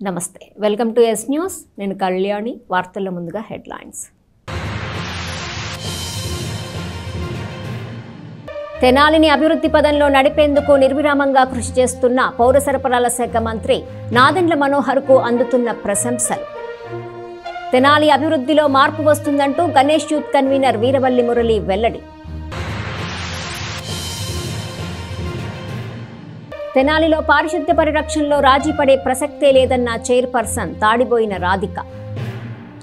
నమస్తే welcome to yes news నేను కళ్యాణి వార్తల్లో ముందుగా హెడ్లైన్స్ తెనాలిని అభివృద్ధి పదంలో నడిపేందుకు నిర్విరామంగా కృషి చేస్తున్న పౌర సరఫరాల శాఖ మంత్రి నాదెండ్ల మనోహర్కు అందుతున్న ప్రశంసలు తెనాలి అభివృద్ధిలో మార్పు వస్తుందంటూ గణేష్ యూత్ కన్వీనర్ వీరవల్లి మురళి వెల్లడి తెనాలిలో పారిశుద్ధ్య పరిరక్షణలో రాజీ పడే ప్రసక్తే లేదన్న చైర్పర్సన్ తాడిబోయిన రాధిక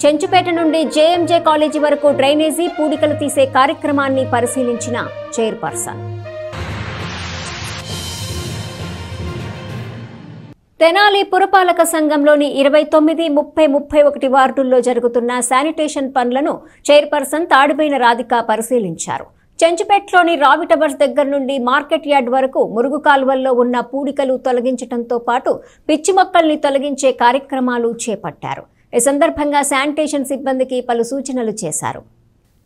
చెంచుపేట నుండి జేఎంజే కాలేజీ వరకు డ్రైనేజీ పూడికలు తీసే కార్యక్రమాన్ని పరిశీలించిన చైర్పర్సన్ తెనాలి పురపాలక సంఘంలోని 29, 30, 31 వార్డుల్లో జరుగుతున్న శానిటేషన్ పనులను చైర్పర్సన్ తాడిబోయిన రాధిక పరిశీలించారు. చెంచుపేటలోని రావి టవర్స్ దగ్గర నుండి మార్కెట్ యార్డ్ వరకు మురుగు కాలువల్లో ఉన్న పూడికలు తొలగించడంతో పాటు పిచ్చి మొక్కల్ని తొలగించే కార్యక్రమాలు చేపట్టారు. ఈ సందర్భంగా శానిటేషన్ సిబ్బందికి పలు సూచనలు చేశారు.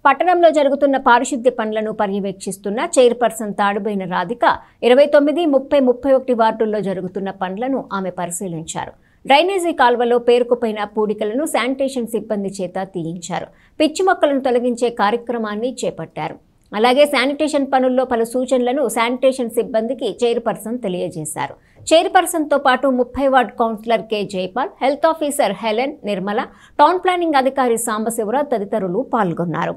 పట్టణంలో జరుగుతున్న పారిశుద్ధ్య పనులను పర్యవేక్షిస్తున్న చైర్పర్సన్ తాడిబోయిన రాధిక 29, 30, 31 వార్డుల్లో జరుగుతున్న పనులను ఆమె పరిశీలించారు. డ్రైనేజీ కాల్వలో పేరుకుపోయిన పూడికలను శానిటేషన్ సిబ్బంది చేత తీయించారు. పిచ్చి మొక్కలను తొలగించే కార్యక్రమాన్ని చేపట్టారు. అలాగే శానిటేషన్ పనుల్లో పలు సూచనలను శానిటేషన్ సిబ్బందికి చైర్పర్సన్ తెలియజేశారు. చైర్పర్సన్తో పాటు 30 ward councillor K Jaipal, health officer Helen, Nirmala, town planning అధికారి సాంబశివరావు తదితరులు పాల్గొన్నారు.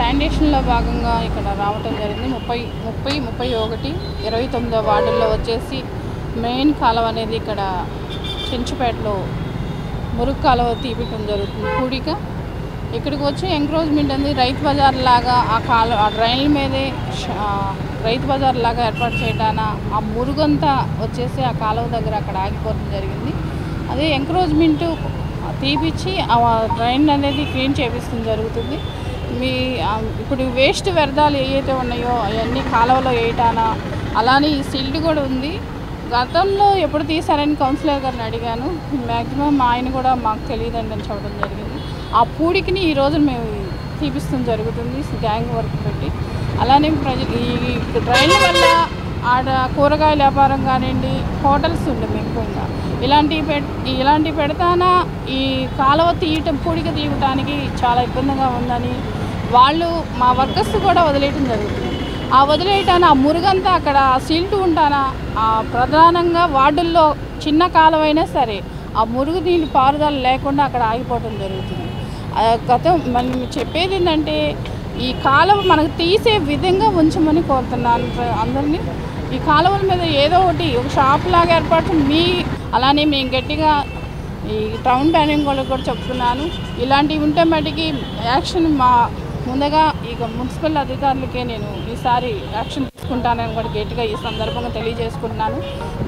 శానిటేషన్లో భాగంగా ఇక్కడ రావటం జరిగింది. 30, 31, 29 వార్డుల్లో వచ్చేసి మెయిన్ కాలువ అనేది ఇక్కడ చెంచుపేటలో మురుగు కాలువ తీపటం జరుగుతుంది. పూడిక ఇక్కడికి వచ్చి ఎంక్రోచ్మెంట్ అనేది రైతు బజార్ లాగా ఆ డ్రైన్ల మీదే రైతు బజార్ లాగా ఏర్పాటు చేయడాన ఆ మురుగంతా వచ్చేసి ఆ కాలువ దగ్గర అక్కడ ఆగిపోవడం జరిగింది. అదే ఎంక్రోచ్మెంట్ తీపిచ్చి ఆ డ్రైన్ అనేది క్లీన్ చేపిస్తూ జరుగుతుంది. ఇప్పుడు వేస్ట్ వ్యర్థాలు ఏవైతే ఉన్నాయో అవన్నీ కాలువలో వేయటానా, అలానే ఈ సిల్డ్ కూడా ఉంది. గతంలో ఎప్పుడు తీసారని కౌన్సిలర్ గారిని అడిగాను. మ్యాక్సిమం ఆయన కూడా మాకు తెలియదండి అని చెప్పడం జరిగింది. ఆ పూడికిని ఈరోజు మేము తీపిస్తూ జరుగుతుంది గ్యాంగ్ వర్క్ పెట్టి. అలానే ఈ డ్రైన్ల వల్ల ఆడ కూరగాయల వ్యాపారం కానివ్వండి, హోటల్స్ ఉండవు ఎక్కువగా. ఇలాంటివి పెడతానా ఈ కాలువ పూడిక తీయటానికి చాలా ఇబ్బందిగా ఉందని వాళ్ళు మా వర్కర్స్ కూడా వదిలేయటం జరుగుతుంది. ఆ వదిలేయటాన ఆ మురుగంతా అక్కడ సిల్ట్ ఉంటానా ప్రధానంగా వార్డుల్లో చిన్న కాలువైనా సరే ఆ మురుగు నీళ్ళు పారుదల లేకుండా అక్కడ ఆగిపోవటం జరుగుతుంది. మనం చెప్పేది ఏంటంటే ఈ కాలువ మనకు తీసే విధంగా ఉంచమని కోరుతున్నాను అందరినీ. ఈ కాలువల మీద ఏదో ఒకటి ఒక షాప్ లాగా ఏర్పాటు అలానే మేము గట్టిగా ఈ టౌన్ ప్లానింగ్ వాళ్ళకి కూడా చెప్తున్నాను. ఇలాంటివి ఉంటే మటుకి యాక్షన్ ముందుగా ఇక మున్సిపల్ అధికారులకే నేను ఈసారి యాక్షన్ తీసుకుంటానని కూడా గట్టిగా ఈ సందర్భంగా తెలియజేసుకుంటున్నాను.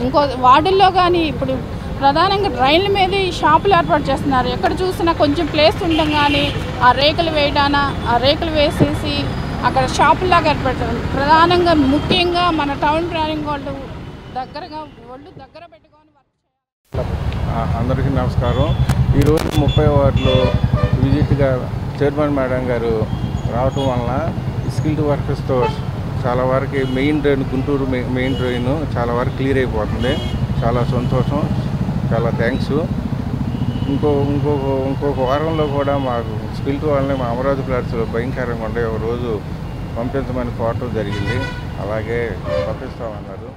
ఇంకో వార్డుల్లో కానీ ఇప్పుడు ప్రధానంగా డ్రైన్ల మీద ఈ షాపులు ఏర్పాటు చేస్తున్నారు. ఎక్కడ చూసినా కొంచెం ప్లేస్ ఉండడం కానీ ఆ రేకులు వేయడానా ఆ రేకులు వేసేసి అక్కడ షాపుల్లాగా ఏర్పడతారు. ప్రధానంగా ముఖ్యంగా మన టౌన్ ప్లానింగ్ వాళ్ళు దగ్గర పెట్టుకొని. అందరికీ నమస్కారం. ఈరోజు 30 వార్డులో విజిట్గా చైర్మన్ మేడం గారు రావటం వలన స్కిల్డ్ వర్కర్స్తో చాలా వరకు main drain Guntur main drain చాలా వరకు క్లియర్ అయిపోతుంది. చాలా సంతోషం, చాలా థ్యాంక్స్. ఇంకొక వారంలో కూడా మాకు స్కిల్డ్ వాళ్ళని మా అమరావతి ఫ్లాట్స్లో భయంకరంగా ఉండే ఒక రోజు పంపించమని కోరటం జరిగింది. అలాగే పంపిస్తామన్నారు.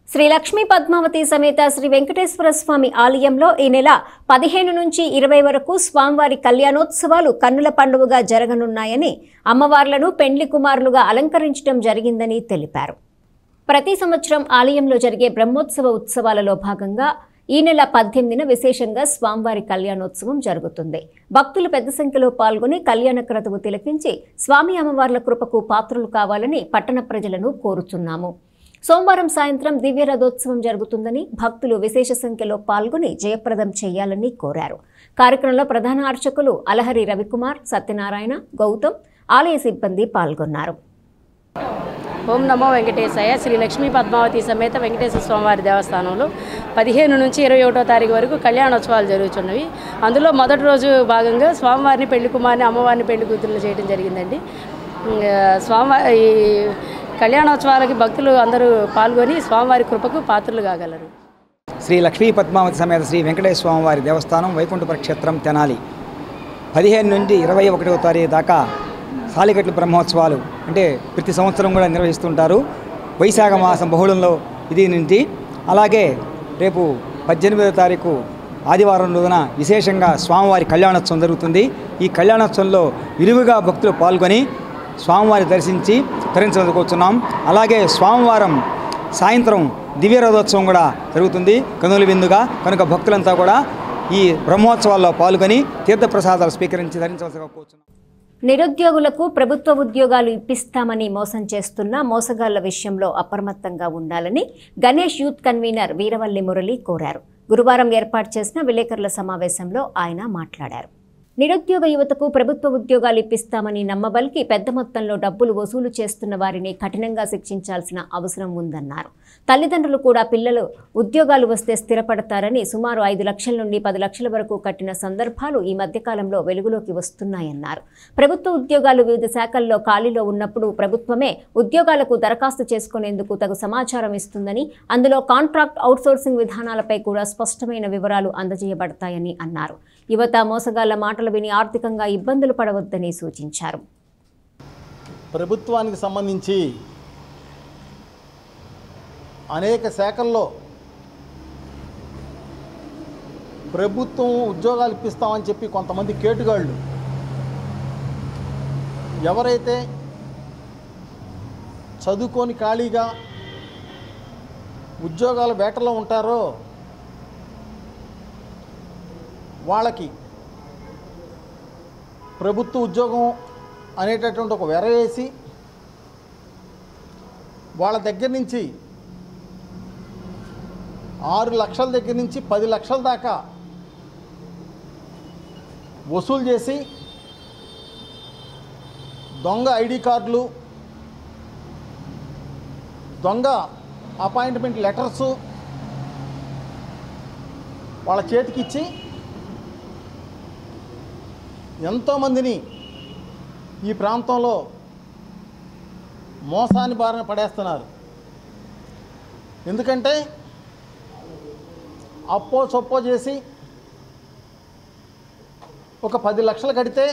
శ్రీ లక్ష్మీ పద్మావతి సమేత శ్రీ వెంకటేశ్వర స్వామి ఆలయంలో ఈ నెల 15 నుంచి 20 వరకు స్వామివారి కళ్యాణోత్సవాలు కన్నుల పండుగగా జరగనున్నాయని, అమ్మవార్లను పెండ్లి కుమారులుగా అలంకరించడం జరిగిందని తెలిపారు. ప్రతి సంవత్సరం ఆలయంలో జరిగే బ్రహ్మోత్సవ ఉత్సవాలలో భాగంగా ఈ నెల 18న విశేషంగా స్వామివారి కళ్యాణోత్సవం జరుగుతుంది. భక్తులు పెద్ద సంఖ్యలో పాల్గొని కళ్యాణ క్రతువు తిలకించి స్వామి అమ్మవార్ల కృపకు పాత్రులు కావాలని పట్టణ ప్రజలను కోరుతున్నాము. సోమవారం సాయంత్రం దివ్య రథోత్సవం జరుగుతుందని, భక్తులు విశేష సంఖ్యలో పాల్గొని జయప్రదం చేయాలని కోరారు. కార్యక్రమంలో ప్రధాన అర్చకులు అలహరి రవికుమార్, సత్యనారాయణ, గౌతమ్, ఆలయ సిబ్బంది పాల్గొన్నారు. ఓం నమో వెంకటేశాయ. శ్రీ లక్ష్మీ పద్మావతి సమేత వెంకటేశ్వర స్వామివారి దేవస్థానంలో 15 నుంచి 21వ తారీఖు వరకు కళ్యాణోత్సవాలు జరుగుతున్నవి. అందులో మొదటి రోజు భాగంగా స్వామివారిని పెళ్లి కుమార్ని, అమ్మవారిని పెళ్లి కూతుర్లు చేయడం జరిగిందండి. స్వామివారి కళ్యాణోత్సవాలకి భక్తులు అందరూ పాల్గొని స్వామివారి కృపకు పాత్రలు కాగలరు. శ్రీ లక్ష్మీ పద్మావతి సమేత శ్రీ వెంకటేశ్వర స్వామి వారి దేవస్థానం వైకుంఠపుర క్షేత్రం తెనాలి 15 నుండి 21వ తారీఖు దాకా సాలికట్ల బ్రహ్మోత్సవాలు అంటే ప్రతి సంవత్సరం కూడా నిర్వహిస్తుంటారు. వైశాఖ మాసం బహుళంలో ఇది నుండి అలాగే రేపు 18వ తారీఖు ఆదివారం రోజున విశేషంగా స్వామివారి కళ్యాణోత్సవం జరుగుతుంది. ఈ కళ్యాణోత్సవంలో విరివిగా భక్తులు పాల్గొని స్వామివారి దర్శించి తరించదలుచుకున్నాం. అలాగే స్వామివారం సాయంత్రం దివ్యరథోత్సవం కూడా జరుగుతుంది కనుల విందుగా. కనుక భక్తులంతా కూడా ఈ బ్రహ్మోత్సవాల్లో పాల్గొని తీర్థప్రసాదాలు స్వీకరించి ధరించవలసిగా కోరుతున్నాం. నిరుద్యోగులకు ప్రభుత్వ ఉద్యోగాలు ఇప్పిస్తామని మోసం చేస్తున్న మోసగాళ్ల విషయంలో అప్రమత్తంగా ఉండాలని గణేష్ యూత్ కన్వీనర్ వీరవల్లి మురళి కోరారు. గురువారం ఏర్పాటు చేసిన విలేకరుల సమావేశంలో ఆయన మాట్లాడారు. నిరుద్యోగ యువతకు ప్రభుత్వ ఉద్యోగాలు ఇప్పిస్తామని నమ్మబలికి పెద్ద మొత్తంలో డబ్బులు వసూలు చేస్తున్న వారిని కఠినంగా శిక్షించాల్సిన అవసరం ఉందన్నారు. తల్లిదండ్రులు కూడా పిల్లలు ఉద్యోగాలు వస్తే స్థిరపడతారని సుమారు 5 లక్షల నుండి 10 లక్షల వరకు కట్టిన సందర్భాలు ఈ మధ్యకాలంలో వెలుగులోకి వస్తున్నాయన్నారు. ప్రభుత్వ ఉద్యోగాలు వివిధ శాఖల్లో ఖాళీలో ఉన్నప్పుడు ప్రభుత్వమే ఉద్యోగాలకు దరఖాస్తు చేసుకునేందుకు తగు సమాచారం ఇస్తుందని, అందులో కాంట్రాక్ట్ అవుట్సోర్సింగ్ విధానాలపై కూడా స్పష్టమైన వివరాలు అందజేయబడతాయని అన్నారు. యువత మోసగాళ్ల మాటలు విని ఆర్థికంగా ఇబ్బందులు పడవద్దని సూచించారు. ప్రభుత్వానికి సంబంధించి అనేక శాఖల్లో ప్రభుత్వం ఉద్యోగాలు ఇప్పిస్తామని చెప్పి కొంతమంది కేటుగాళ్ళు ఎవరైతే చదువుకొని ఖాళీగా ఉద్యోగాల వేటలో ఉంటారో వాళ్ళకి ప్రభుత్వ ఉద్యోగం అనేటటువంటి ఒక వెర వేసి వాళ్ళ దగ్గర నుంచి 6 లక్షల దగ్గర నుంచి 10 లక్షల దాకా వసూలు చేసి దొంగ ఐడి కార్డులు, దొంగ అపాయింట్మెంట్ లెటర్సు వాళ్ళ చేతికిచ్చి ఎంతోమందిని ఈ ప్రాంతంలో మోసాన్ని బారిన పడేస్తున్నారు. ఎందుకంటే అప్పో సొప్పో చేసి ఒక 10 లక్షలు కడితే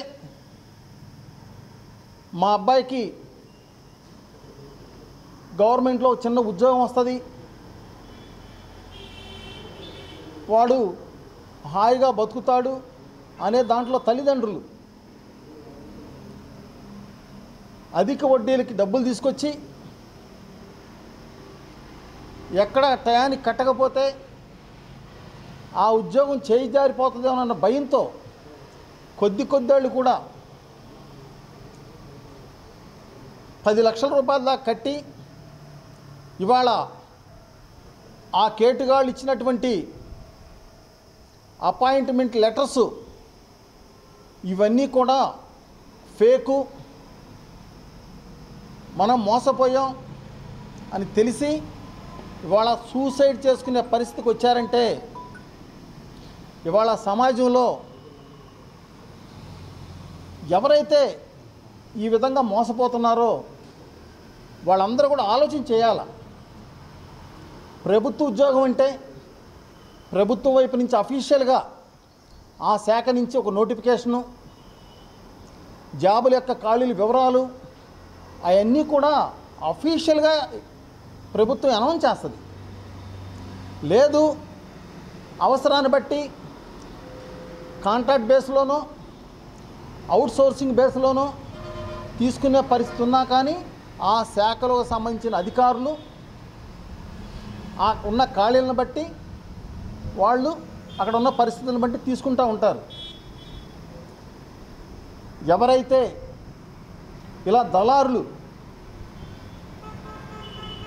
మా అబ్బాయికి గవర్నమెంట్లో చిన్న ఉద్యోగం వస్తుంది, వాడు హాయిగా బతుకుతాడు అనే దాంట్లో తల్లిదండ్రులు అధిక వడ్డీలకి డబ్బులు తీసుకొచ్చి ఎక్కడ టయానికి కట్టకపోతే ఆ ఉద్యోగం చేయి జారిపోతుందేమోనన్న భయంతో కొద్దేళ్ళు కూడా 10 లక్షల రూపాయల దాకా కట్టి ఇవాళ ఆ కేటుగాళ్ళు ఇచ్చినటువంటి అపాయింట్మెంట్ లెటర్సు ఇవన్నీ కూడా ఫేకు, మనం మోసపోయాం అని తెలిసి ఇవాళ సూసైడ్ చేసుకునే పరిస్థితికి వచ్చారంటే ఇవాళ సమాజంలో ఎవరైతే ఈ విధంగా మోసపోతున్నారో వాళ్ళందరూ కూడా ఆలోచన చేయాలి. ప్రభుత్వ ఉద్యోగం అంటే ప్రభుత్వం వైపు నుంచి అఫీషియల్గా ఆ శాఖ నుంచి ఒక నోటిఫికేషను, జాబుల యొక్క ఖాళీల వివరాలు అవన్నీ కూడా అఫీషియల్గా ప్రభుత్వం అనౌన్స్ చేస్తుంది. లేదు అవసరాన్ని బట్టి కాంట్రాక్ట్ బేస్లోనో అవుట్సోర్సింగ్ బేస్లోనో తీసుకునే పరిస్థితి ఉన్నా కానీ ఆ శాఖలకు సంబంధించిన అధికారులు ఉన్న ఖాళీలను బట్టి వాళ్ళు అక్కడ ఉన్న పరిస్థితులను బట్టి తీసుకుంటూ ఉంటారు. ఎవరైతే ఇలా దళారులు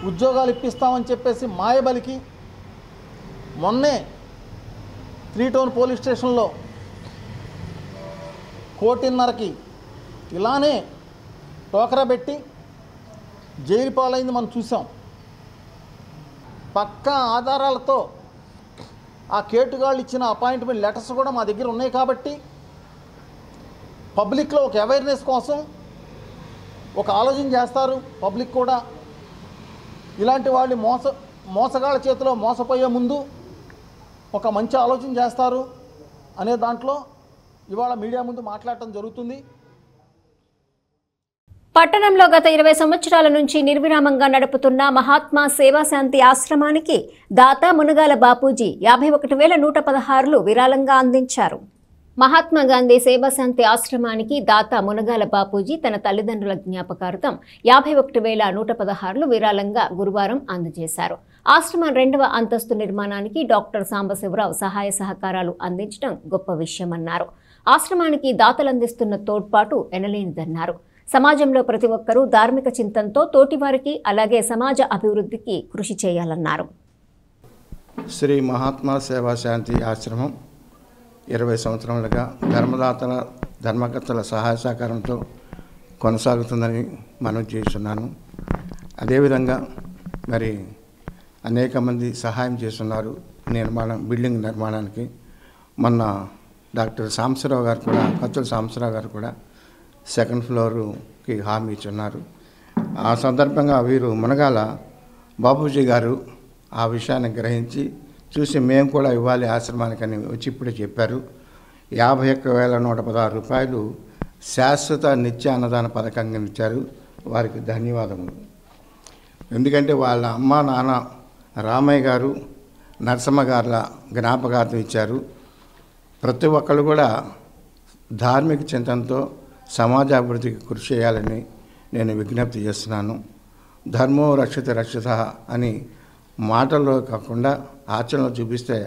ఉద్యోగాలు ఇప్పిస్తామని చెప్పేసి మాయబలికి మొన్నే 3 టౌన్ పోలీస్ స్టేషన్లో 1.5 కోటి ఇలానే టోకరా పెట్టి జైలు పాలైంది మనం చూసాం. పక్కా ఆధారాలతో ఆ కేటుగాళ్ళు ఇచ్చిన అపాయింట్మెంట్ లెటర్స్ కూడా మా దగ్గర ఉన్నాయి కాబట్టి పబ్లిక్లో ఒక అవేర్నెస్ కోసం ఒక ఆలోచన చేస్తారు. పబ్లిక్ కూడా ఇలాంటి వాళ్ళు మోసగాళ్ళ చేతిలో మోసపోయే ముందు ఒక మంచి ఆలోచన చేస్తారు అనే దాంట్లో ఇవాళ మీడియా ముందు మాట్లాడటం జరుగుతుంది. పట్టణంలో గత 20 సంవత్సరాల నుంచి నిర్విరామంగా నడుపుతున్న మహాత్మా సేవాశాంతి ఆశ్రమానికి దాత మునగాల బాపూజీ 51,116 విరాళంగా అందించారు. మహాత్మా గాంధీ సేవాశాంతి ఆశ్రమానికి దాత మునగాల బాపూజీ తన తల్లిదండ్రుల జ్ఞాపకార్థం 51,116 విరాళంగా గురువారం అందజేశారు. ఆశ్రమం 2వ అంతస్తు నిర్మాణానికి డాక్టర్ సాంబశివరావు సహాయ సహకారాలు అందించడం గొప్ప విషయమన్నారు. ఆశ్రమానికి దాతలందిస్తున్న తోడ్పాటు ఎనలేనిదన్నారు. సమాజంలో ప్రతి ఒక్కరూ ధార్మిక చింతనతో తోటివారికి అలాగే సమాజ అభివృద్ధికి కృషి చేయాలన్నారు. శ్రీ మహాత్మా సేవాశాంతి ఆశ్రమం 20 సంవత్సరాలుగా ధర్మదాతల ధర్మకర్తల సహాయ సహకారంతో కొనసాగుతుందని మనం చేస్తున్నాను. అదేవిధంగా మరి అనేక మంది సహాయం చేస్తున్నారు బిల్డింగ్ నిర్మాణానికి. మొన్న డాక్టర్ సాంబశివరావు గారు కూడా కత్తుల సాంబశివరావు గారు కూడా 2nd ఫ్లోర్కి హామీ ఇచ్చున్నారు. ఆ సందర్భంగా వీరు మునగాల బాపూజీ గారు ఆ విషయాన్ని గ్రహించి చూసి మేము కూడా ఇవ్వాలి ఆశ్రమానికని వచ్చి ఇప్పుడే చెప్పారు. 51,116 రూపాయలు శాశ్వత నిత్య అన్నదాన పథకంగా ఇచ్చారు. వారికి ధన్యవాదములు. ఎందుకంటే వాళ్ళ అమ్మ నాన్న రామయ్య గారు నరసమ్మ గారుల జ్ఞాపకార్థం ఇచ్చారు. ప్రతి ఒక్కరు కూడా ధార్మిక చింతనతో సమాజాభివృద్ధికి కృషి చేయాలని నేను విజ్ఞప్తి చేస్తున్నాను. ధర్మో రక్షిత రక్షిత అని మాటల్లో కాకుండా ఆచరణలో చూపిస్తే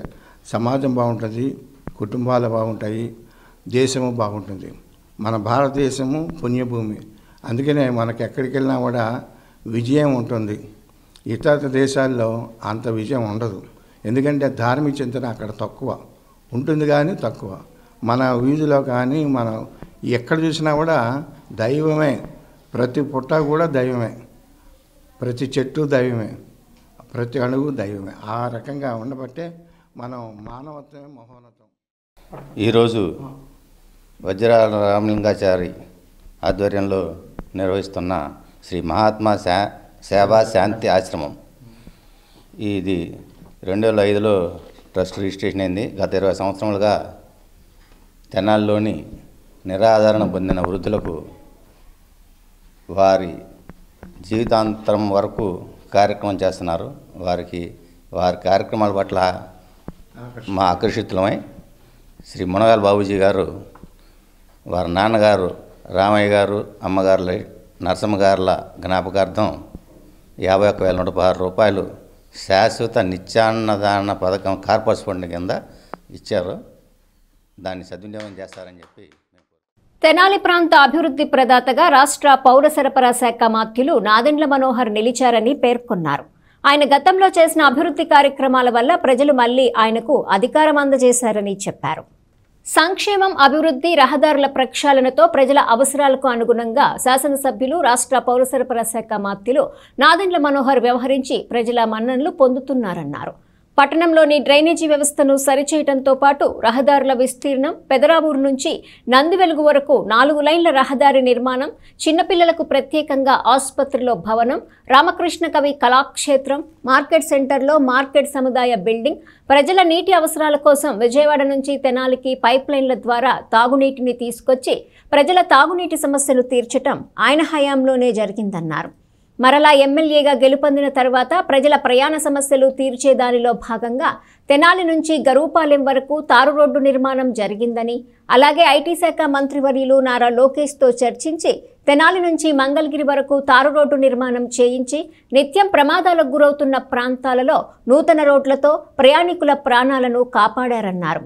సమాజం బాగుంటుంది, కుటుంబాలు బాగుంటాయి, దేశము బాగుంటుంది. మన భారతదేశము పుణ్యభూమి. అందుకనే మనకి ఎక్కడికి వెళ్ళినా కూడా విజయం ఉంటుంది. ఇతర దేశాల్లో అంత విజయం ఉండదు. ఎందుకంటే ధార్మిక చింతన అక్కడ తక్కువ ఉంటుంది, కానీ తక్కువ. మన వీధిలో కానీ మనం ఎక్కడ చూసినా కూడా దైవమే. ప్రతి పుట్ట కూడా దైవమే, ప్రతి చెట్టు దైవమే, ప్రతి అణువు దైవమే. ఆ రకంగా ఉండబట్టే మనం మానవత్వమే మహోన్నతం. ఈరోజు వజ్రాల రామలింగాచారి ఆధ్వర్యంలో నిర్వహిస్తున్న శ్రీ మహాత్మా సేవా శాంతి ఆశ్రమం ఇది 2005లో ట్రస్ట్ రిజిస్ట్రేషన్ అయింది. గత 20 సంవత్సరాలుగా తెనాలిలోని నిరాదరణ పొందిన వృద్ధులకు వారి జీవితాంతరం వరకు కార్యక్రమం చేస్తున్నారు. వారి కార్యక్రమాల పట్ల మా ఆకర్షితులమై శ్రీ మునగాల బాబూజీ గారు వారి నాన్నగారు రామయ్య గారు అమ్మగారుల నరసమ్మ గారుల జ్ఞాపకార్థం 51,116 రూపాయలు శాశ్వత నిత్యాన్నదాన పథకం కార్పస్ ఫండ్ కింద ఇచ్చారు. దాన్ని సద్వినియోగం చేస్తారని చెప్పి తెనాలి ప్రాంత అభివృద్ధి ప్రదాతగా రాష్ట్ర పౌర సరఫరా శాఖ మాత్యులు నాదెండ్ల మనోహర్ నిలిచారని పేర్కొన్నారు. ఆయన గతంలో చేసిన అభివృద్ధి కార్యక్రమాల వల్ల ప్రజలు మళ్లీ ఆయనకు అధికారం అందజేశారని చెప్పారు. సంక్షేమం, అభివృద్ధి, రహదారుల ప్రక్షాళనతో ప్రజల అవసరాలకు అనుగుణంగా శాసనసభ్యులు, రాష్ట్ర పౌర సరఫరా శాఖ మాత్యులు నాదెండ్ల మనోహర్ వ్యవహరించి ప్రజల మన్ననలు పొందుతున్నారన్నారు. పట్టణంలోని డ్రైనేజీ వ్యవస్థను సరిచేయడంతో పాటు రహదారుల విస్తీర్ణం, పెదరావూరు నుంచి నందివెలుగు వరకు 4 లైన్ల రహదారి నిర్మాణం, చిన్నపిల్లలకు ప్రత్యేకంగా ఆసుపత్రిలో భవనం, రామకృష్ణ కవి కళాక్షేత్రం, మార్కెట్ సెంటర్లో మార్కెట్ సముదాయ బిల్డింగ్, ప్రజల నీటి అవసరాల కోసం విజయవాడ నుంచి తెనాలికి పైప్ లైన్ల ద్వారా తాగునీటిని తీసుకొచ్చి ప్రజల తాగునీటి సమస్యలు తీర్చడం ఆయన హయాంలోనే జరిగిందన్నారు. మరలా ఎమ్మెల్యేగా గెలుపొందిన తర్వాత ప్రజల ప్రయాణ సమస్యలు తీర్చే దానిలో భాగంగా తెనాలి నుంచి గరూపాలెం వరకు తారు రోడ్డు నిర్మాణం జరిగిందని, అలాగే ఐటీ శాఖ మంత్రివర్యులు నారా లోకేష్తో చర్చించి తెనాలి నుంచి మంగళగిరి వరకు తారు రోడ్డు నిర్మాణం చేయించి నిత్యం ప్రమాదాలకు గురవుతున్న ప్రాంతాలలో నూతన రోడ్లతో ప్రయాణికుల ప్రాణాలను కాపాడారన్నారు.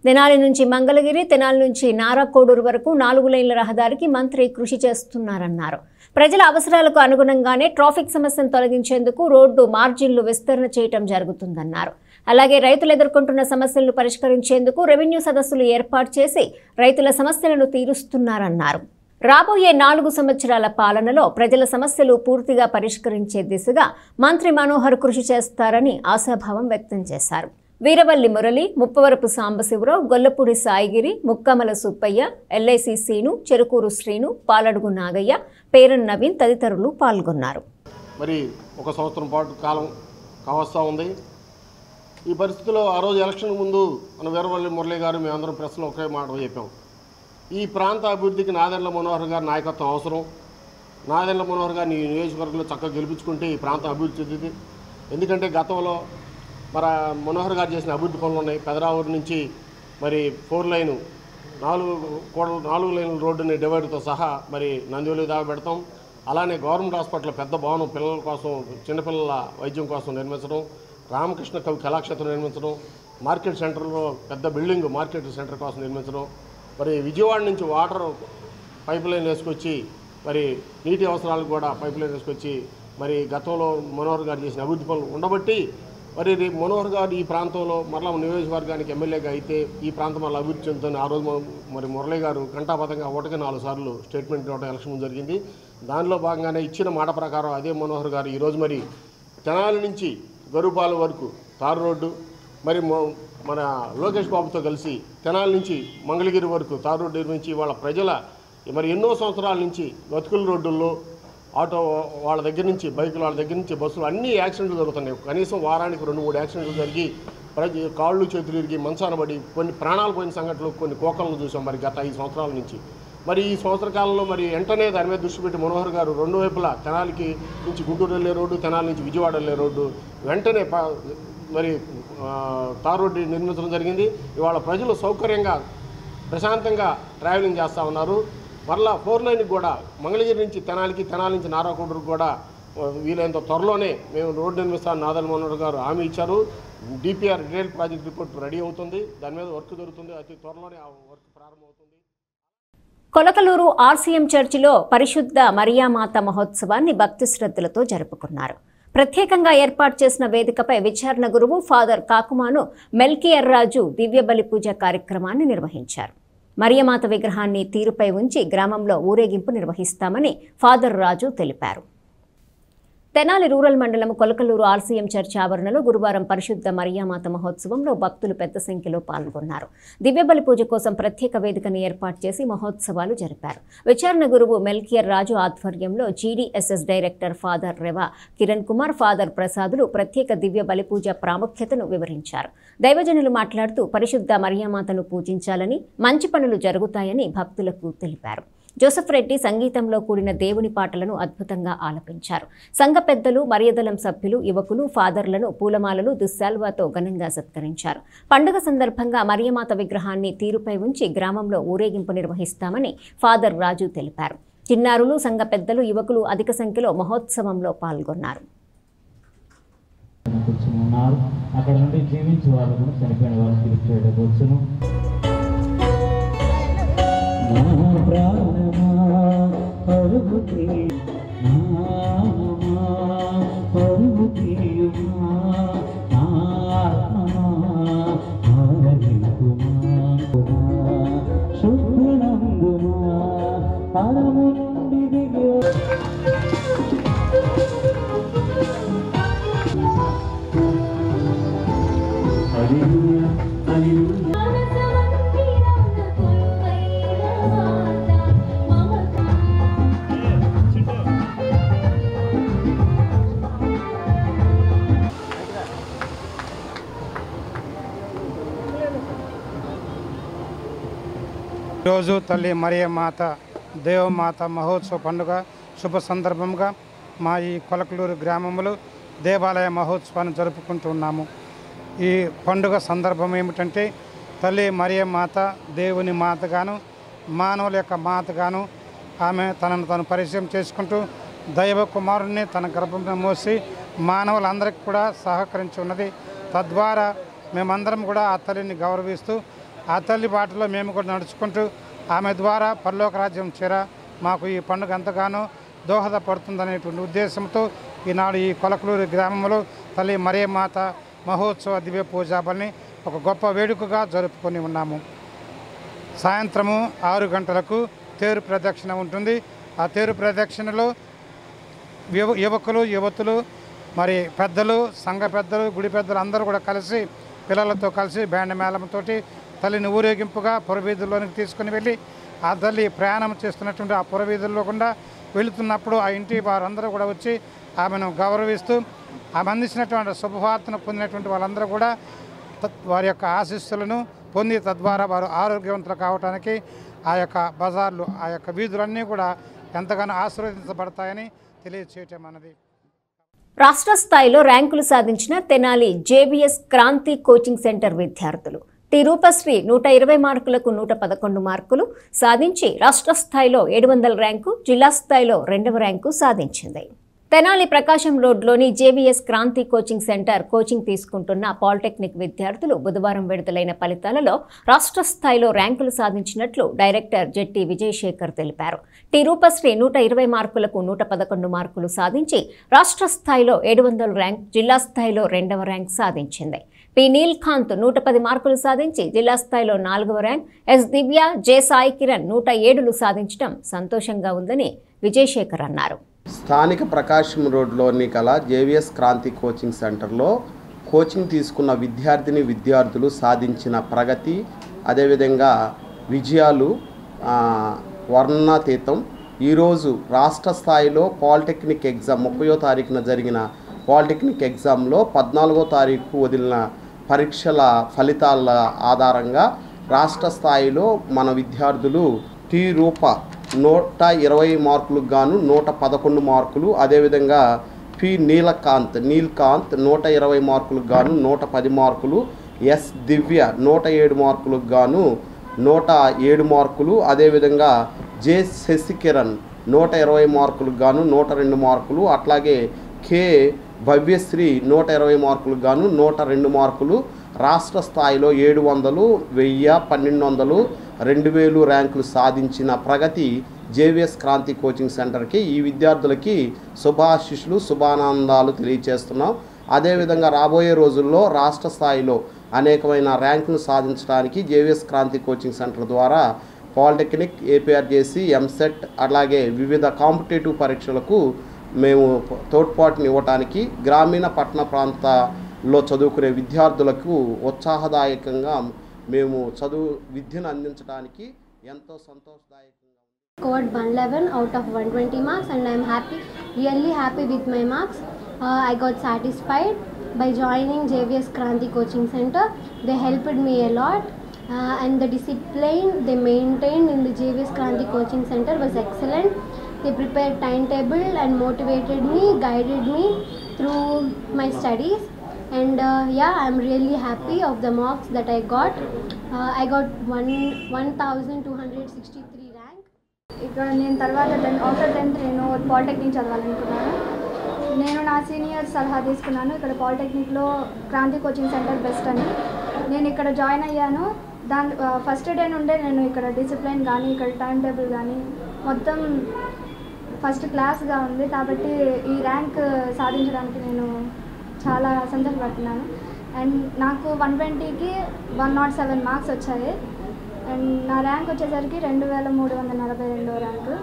తెనాలి నుంచి మంగళగిరి, తెనాలి నుంచి నారాకోడూరు వరకు 4 లైన్ల రహదారికి మంత్రి కృషి చేస్తున్నారన్నారు. ప్రజల అవసరాలకు అనుగుణంగానే ట్రాఫిక్ సమస్యను తొలగించేందుకు రోడ్డు మార్జిన్లు విస్తరణ చేయడం జరుగుతుందన్నారు. అలాగే రైతులు ఎదుర్కొంటున్న సమస్యలను పరిష్కరించేందుకు రెవెన్యూ సదస్సులు ఏర్పాటు చేసి రైతుల సమస్యలను తీరుస్తున్నారన్నారు. రాబోయే 4 సంవత్సరాల పాలనలో ప్రజల సమస్యలు పూర్తిగా పరిష్కరించే దిశగా మంత్రి మనోహర్ కృషి చేస్తారని ఆశాభావం వ్యక్తం చేశారు. వీరవల్లి మురళి, ముప్పవరపు సాంబశివరావు, గొల్లపూడి సాయిగిరి, ముక్కమల సుబ్బయ్య, ఎల్ఐసి సీను, చెరుకూరు శ్రీను, పాలడుగు నాగయ్య, పేరన్ నవీన్ తదితరులు పాల్గొన్నారు. మరి 1 సంవత్సరం పాటు కాలం కావస్తూ ఉంది. ఈ పరిస్థితిలో ఆ రోజు ఎలక్షన్ ముందు మన వీరవల్లి మురళి గారు మేమందరం ప్రెస్లో ఒకే మాట చెప్పాం, ఈ ప్రాంత అభివృద్ధికి నాదెండ్ల మనోహర్ గారి నాయకత్వం అవసరం. నాదెండ్ల మనోహర్ గారిని ఈ నియోజకవర్గంలో చక్కగా గెలిపించుకుంటే ఈ ప్రాంతం అభివృద్ధి చెందుతుంది. ఎందుకంటే గతంలో మరి మనోహర్ గారు చేసిన అభివృద్ధి పనులు ఉన్నాయి. పెదరావూరు నుంచి మరి 4 లైను 4 లైన్ల రోడ్డుని డివైడర్తో సహా మరి నందివెలి దాకా పెడతాం. అలానే గవర్నమెంట్ హాస్పిటల్ పెద్ద భవనం పిల్లల కోసం, చిన్నపిల్లల వైద్యం కోసం నిర్మించడం, రామకృష్ణ కవి కళాక్షేత్రం నిర్మించడం, మార్కెట్ సెంటర్లో పెద్ద బిల్డింగ్ మార్కెట్ సెంటర్ కోసం నిర్మించడం, మరి విజయవాడ నుంచి వాటర్ పైప్ లైన్ వేసుకొచ్చి మరి నీటి అవసరాలకు కూడా పైప్ లైన్ వేసుకొచ్చి మరి గతంలో మనోహర్ గారు చేసిన అభివృద్ధి పనులు ఉండబట్టి మరి రేపు మనోహర్ గారు ఈ ప్రాంతంలో మరలా నియోజకవర్గానికి ఎమ్మెల్యేగా అయితే ఈ ప్రాంతం వల్ల అభివృద్ధి చెందుతుంది. ఆ రోజు మరి మురళి గారు కంటాపతంగా 4 సార్లు స్టేట్మెంట్ ఇవ్వడం ఎలక్షన్ జరిగింది. దానిలో భాగంగానే ఇచ్చిన మాట ప్రకారం అదే మనోహర్ గారు ఈరోజు మరి తెనాలి నుంచి గరుపాల వరకు తారు రోడ్డు, మరి మన లోకేష్ బాబుతో కలిసి తెనాలి నుంచి మంగళగిరి వరకు తారు రోడ్డు నిర్మించి వాళ్ళ ప్రజల మరి ఎన్నో సంవత్సరాల నుంచి బతుకుల రోడ్డుల్లో ఆటో వాళ్ళ దగ్గర నుంచి బైకులు వాళ్ళ దగ్గర నుంచి బస్సులు అన్ని యాక్సిడెంట్లు జరుగుతున్నాయి. కనీసం వారానికి 2-3 యాక్సిడెంట్లు జరిగి కాళ్ళు చేతులు ఇరిగి మంచాన పడి కొన్ని ప్రాణాలు పోయిన సంఘటనలు కొన్ని కోకలను చూసాం మరి గత 5 సంవత్సరాల నుంచి. మరి ఈ సంవత్సర కాలంలో మరి వెంటనే దాని మీద దృష్టి పెట్టి మనోహర్ గారు 2 వైపులా తెనాలికి నుంచి గుంటూరు వెళ్ళే రోడ్డు, తెనాలి నుంచి విజయవాడ వెళ్ళే రోడ్డు వెంటనే మరి తార్ రోడ్డు నిర్మించడం జరిగింది. ఇవాళ ప్రజలు సౌకర్యంగా ప్రశాంతంగా ట్రావెలింగ్ చేస్తూ ఉన్నారు. మరలా 4 లైన్కి కూడా మంగళగిరి నుంచి తెనాలికి, తెనాలి నుంచి నారాకొండూరుకు కూడా వీలైనంత త్వరలోనే మేము రోడ్డు నిర్మిస్తామని నాదెండ్ల మనోహర్ గారు హామీ ఇచ్చారు. DPR detail project report ready అవుతుంది. దాని మీద వర్క్ జరుగుతుంది. అతి త్వరలోనే ఆ వర్క్ ప్రారంభమవుతుంది. కొలకలూరు ఆర్సీఎం చర్చిలో పరిశుద్ధ మరియామాత మహోత్సవాన్ని భక్తి శ్రద్ధలతో జరుపుకున్నారు. ప్రత్యేకంగా ఏర్పాటు చేసిన వేదికపై విచారణ గురువు ఫాదర్ కాకుమాను మెల్కియర్రాజు దివ్య బలి పూజ కార్యక్రమాన్ని నిర్వహించారు. మరియమాత విగ్రహాన్ని తీరుపై ఉంచి గ్రామంలో ఊరేగింపు నిర్వహిస్తామని ఫాదర్ రాజు తెలిపారు. తెనాలి రూరల్ మండలం కొలకలూరు ఆర్సీఎం చర్చ్ ఆవరణలో గురువారం పరిశుద్ధ మరియామాత మహోత్సవంలో భక్తులు పెద్ద సంఖ్యలో పాల్గొన్నారు. దివ్యబలి పూజ కోసం ప్రత్యేక వేదికను ఏర్పాటు చేసి మహోత్సవాలు జరిపారు. విచారణ గురువు మెల్కియర్ రాజు ఆధ్వర్యంలో జీడీఎస్ఎస్ డైరెక్టర్ ఫాదర్ రెవా కిరణ్ కుమార్, ఫాదర్ ప్రసాదులు ప్రత్యేక దివ్య బలి పూజ ప్రాముఖ్యతను వివరించారు. దైవజనులు మాట్లాడుతూ పరిశుద్ధ మరియామాతను పూజించాలని, మంచి పనులు జరుగుతాయని భక్తులకు తెలిపారు. జోసెఫ్ రెడ్డి సంగీతంలో కూడిన దేవుని పాటలను అద్భుతంగా ఆలపించారు. సంఘ పెద్దలు, మరియదలం సభ్యులు, యువకులు ఫాదర్లను పూలమాలలు, దుశ్శాల్వాతో ఘనంగా సత్కరించారు. పండుగ సందర్భంగా మరియమాత విగ్రహాన్ని తీరుపై ఉంచి గ్రామంలో ఊరేగింపు నిర్వహిస్తామని ఫాదర్ రాజు తెలిపారు. చిన్నారులు, సంఘ పెద్దలు, యువకులు అధిక సంఖ్యలో మహోత్సవంలో పాల్గొన్నారు. అక్కడ నుండి జీవించే వాళ్ళు చనిపోయిన వాళ్ళు తిరిగి చేయవచ్చు. ఈరోజు తల్లి మరియమాత దేవమాత మహోత్సవ పండుగ శుభ సందర్భంగా మా ఈ కొలకలూరు గ్రామంలో దేవాలయ మహోత్సవాన్ని జరుపుకుంటున్నాము. ఈ పండుగ సందర్భం ఏమిటంటే తల్లి మరియమాత దేవుని మాతగాను, మానవుల యొక్క మాతగాను ఆమె తనను తను పరిచయం చేసుకుంటూ దైవ కుమారుణ్ణి తన గర్భంలో మోసి మానవులందరికీ కూడా సహకరించి ఉన్నది. తద్వారా మేమందరం కూడా ఆ తల్లిని గౌరవిస్తూ ఆ తల్లి బాటలో మేము కూడా నడుచుకుంటూ ఆమె ద్వారా పరలోక రాజ్యం చేర మాకు ఈ పండుగ ఎంతగానో దోహదపడుతుందనేటువంటి ఉద్దేశంతో ఈనాడు ఈ కొలకలూరు గ్రామంలో తల్లి మరియమాత మహోత్సవ దివ్య పూజాబలిని ఒక గొప్ప వేడుకగా జరుపుకొని ఉన్నాము. సాయంత్రము 6 గంటలకు తేరు ప్రదక్షిణ ఉంటుంది. ఆ తేరు ప్రదక్షిణలో యువకులు, యువతులు, మరి పెద్దలు, సంఘ పెద్దలు, గుడి పెద్దలు అందరూ కూడా కలిసి పిల్లలతో కలిసి బ్యాండ్ మేళంతో తల్లిని ఊరేగింపుగా పురవీధుల్లోనికి తీసుకుని వెళ్ళి ఆ తల్లి ప్రయాణం చేస్తున్నటువంటి ఆ పురవీధుల్లో కూడా వెళుతున్నప్పుడు ఆ ఇంటి వారందరూ కూడా వచ్చి ఆమెను గౌరవిస్తూ ఆమె అందించినటువంటి శుభవార్తను పొందినటువంటి వాళ్ళందరూ కూడా వారి యొక్క ఆశీస్సులను పొంది తద్వారా వారు ఆరోగ్యవంతులు కావడానికి ఆ యొక్క బజార్లు ఆ యొక్క వీధులన్నీ కూడా ఎంతగానో ఆశీర్వదించబడతాయని తెలియచేయటం అన్నది. రాష్ట్ర స్థాయిలో ర్యాంకులు సాధించిన Tenali JBS Kranti coaching centre విద్యార్థులు టి రూపశ్రీ 120 మార్కులకు 111 మార్కులు సాధించి రాష్ట్ర స్థాయిలో 700 ర్యాంకు, జిల్లా స్థాయిలో 2వ ర్యాంకు సాధించింది. తెనాలి ప్రకాశం రోడ్లోని JVS Kranti coaching centre coaching తీసుకుంటున్న పాలిటెక్నిక్ విద్యార్థులు బుధవారం విడుదలైన ఫలితాలలో రాష్ట్ర స్థాయిలో ర్యాంకులు సాధించినట్లు డైరెక్టర్ జెట్టి విజయశేఖర్ తెలిపారు. టి రూపశ్రీ 120 మార్కులకు 111 మార్కులు సాధించి రాష్ట్ర స్థాయిలో 700 ర్యాంక్, జిల్లా స్థాయిలో 2వ ర్యాంక్ సాధించింది. పి నీల్కాంత్ 110 మార్కులు సాధించి జిల్లా స్థాయిలో 4వ ర్యాంక్, ఎస్ దివ్య, జె సాయి కిరణ్ 107లు సాధించడం సంతోషంగా ఉందని విజయశేఖర్ అన్నారు. స్థానిక ప్రకాశం రోడ్లోని కల జేవీఎస్ క్రాంతి కోచింగ్ సెంటర్లో కోచింగ్ తీసుకున్న విద్యార్థులు సాధించిన ప్రగతి, అదేవిధంగా విజయాలు వర్ణనాతీతం. ఈరోజు రాష్ట్ర స్థాయిలో పాలిటెక్నిక్ ఎగ్జామ్ 30వ తారీఖున జరిగిన పాలిటెక్నిక్ ఎగ్జామ్లో 14వ తారీఖు వదిలిన పరీక్షల ఫలితాల ఆధారంగా రాష్ట్ర స్థాయిలో మన విద్యార్థులు టి రూప 120 మార్కులకు గాను 111 మార్కులు, అదేవిధంగా పి నీల్కాంత్ 120 మార్కులకు గాను 110 మార్కులు, ఎస్ దివ్య 107 మార్కులకు గాను 107 మార్కులు, అదేవిధంగా జె శశికిరణ్ 120 మార్కులకు గాను 102 మార్కులు, అట్లాగే కె భవ్యశ్రీ 120 మార్కులకు గాను 102 మార్కులు. రాష్ట్ర స్థాయిలో 700, 1000, 1200, 2000 ర్యాంకులు సాధించిన ప్రగతి జేవీఎస్ క్రాంతి కోచింగ్ సెంటర్కి ఈ విద్యార్థులకి శుభాశిష్యులు, శుభానందాలు తెలియజేస్తున్నాం. అదేవిధంగా రాబోయే రోజుల్లో రాష్ట్ర స్థాయిలో అనేకమైన ర్యాంకులు సాధించడానికి జేవీఎస్ క్రాంతి కోచింగ్ సెంటర్ ద్వారా పాలిటెక్నిక్, ఏపీఆర్జేసీ, ఎంసెట్ అలాగే వివిధ కాంపిటేటివ్ పరీక్షలకు మేము తోడ్పాటుని ఇవ్వటానికి గ్రామీణ పట్టణ ప్రాంతాల్లో చదువుకునే విద్యార్థులకు ఉత్సాహదాయకంగా మేము విద్యను అందించడానికి ఎంతో సంతోషదాయకంగా. Scored 111 out of 120 marks and I am really happy with my marks. I got satisfied by joining JVS Kranti Coaching Center. They helped me a lot and the discipline they maintained in the JVS Kranti Coaching Center was excellent. They prepared timetable and motivated me, guided me through my studies. And I am really happy of the marks that I got. I got 1263 rank. ఇక్కడ నేను తర్వాత after 10th నేను polytechnic చదవాలనుకున్నాను. నేను నా seniors సలహా తీసుకున్నాను. ఇక్కడ పాలిటెక్నిక్లో Kranti coaching centre best అని. నేను ఇక్కడ జాయిన్ అయ్యాను. ఫస్ట్ డే నుండే నేను ఇక్కడ డిసిప్లిన్ కానీ ఇక్కడ టైం టేబుల్ కానీ మొత్తం ఫస్ట్ క్లాస్గా ఉంది. కాబట్టి ఈ ర్యాంక్ సాధించడానికి నేను చాలా సంతోషపడుతున్నాను. అండ్ నాకు 120కి 107 మార్క్స్ వచ్చాయి. అండ్ నా ర్యాంక్ వచ్చేసరికి 2342 ర్యాంకు.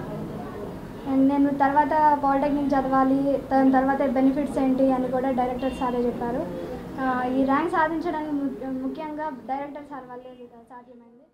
అండ్ నేను తర్వాత పాలిటెక్నిక్ చదవాలి, దాని తర్వాత బెనిఫిట్స్ ఏంటి అని కూడా డైరెక్టర్ సారే చెప్పారు. ఈ ర్యాంక్ సాధించడానికి ముఖ్యంగా డైరెక్టర్ సార్ వల్లే సాధ్యమైంది.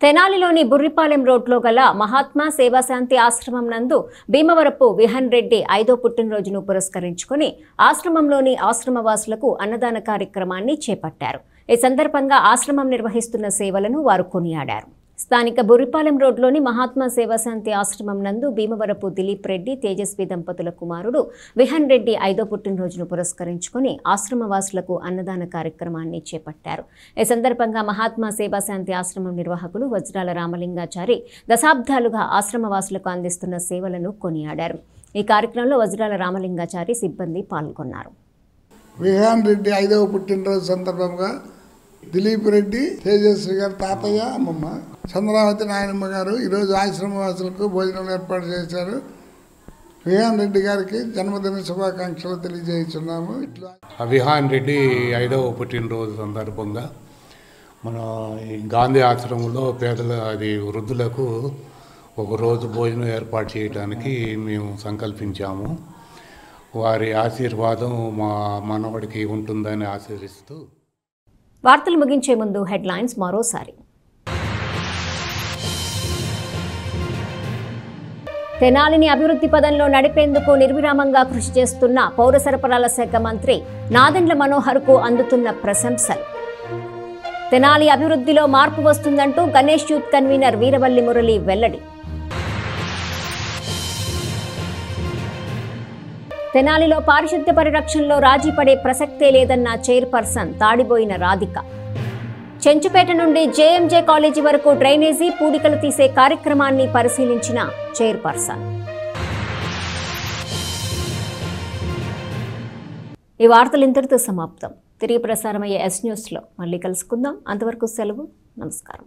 తెనాలిలోని బుర్రిపాలెం రోడ్లో గల మహాత్మా సేవాశాంతి ఆశ్రమం నందు భీమవరపు విహన్ రెడ్డి 5వ పుట్టినరోజును పురస్కరించుకుని ఆశ్రమంలోని ఆశ్రమవాసులకు అన్నదాన కార్యక్రమాన్ని చేపట్టారు. ఈ సందర్భంగా ఆశ్రమం నిర్వహిస్తున్న సేవలను వారు కొనియాడారు. స్థానిక బుర్రిపాలెం రోడ్లోని మహాత్మా సేవాశాంతి ఆశ్రమం నందు భీమవరపు దిలీప్ రెడ్డి, తేజస్వి దంపతుల కుమారుడు విహన్ రెడ్డి 5వ పుట్టినరోజును పురస్కరించుకుని ఆశ్రమవాసులకు అన్నదాన కార్యక్రమాన్ని చేపట్టారు. ఈ సందర్భంగా మహాత్మా సేవాశాంతి ఆశ్రమం నిర్వాహకులు వజ్రాల రామలింగాచారి దశాబ్దాలుగా ఆశ్రమవాసులకు అందిస్తున్న సేవలను కొనియాడారు. ఈ కార్యక్రమంలో వజ్రాల రామలింగాచారి సిబ్బంది పాల్గొన్నారు. విహాన్ రెడ్డి 5వ పుట్టినరోజు సందర్భంగా దిలీప్ రెడ్డి, తేజస్వి గారు తాతయ్య, అమ్మమ్మ, చంద్రావతి నాయనమ్మ గారు ఈరోజు ఆశ్రమవాసులకు భోజనాలు ఏర్పాటు చేశారు. విహాన్ రెడ్డి గారికి జన్మదిన శుభాకాంక్షలు తెలియజేస్తున్నాము. విహాన్ రెడ్డి 5వ పుట్టినరోజు సందర్భంగా మన గాంధీ ఆశ్రమంలో వృద్ధులకు ఒకరోజు భోజనం ఏర్పాటు చేయడానికి మేము సంకల్పించాము. వారి ఆశీర్వాదం మా మనవడికి ఉంటుందని ఆశీర్వదిస్తూ. వార్తలు ముగించే ముందు హెడ్లైన్స్ మరోసారి. తెనాలిని అభివృద్ధి పదంలో నడిపేందుకు నిర్విరామంగా కృషి చేస్తున్న పౌర సరఫరాల శాఖ మంత్రి నాదెండ్ల మనోహర్కు అందుతున్న ప్రశంసలు. తెనాలి అభివృద్ధిలో మార్పు వస్తుందంటూ గణేష్ యూత్ కన్వీనర్ వీరవల్లి మురళి వెల్లడి. తెనాలిలో పారిశుద్ధ్య పరిరక్షణలో రాజీ పడే ప్రసక్తే లేదన్న చైర్పర్సన్ తాడిబోయిన రాధిక. చెంచుపేట నుండి జేఎంజే కాలేజీ వరకు డ్రైనేజీ పూడికలు తీసే కార్యక్రమాన్ని పరిశీలించిన చైర్పర్సన్. ఈ వార్తలు ఇంతటితో సమాప్తం. తిరిగి ప్రసారమయ్యే ఎస్ న్యూస్లో మళ్ళీ కలుసుకుందాం. అంతవరకు సెలవు. నమస్కారం.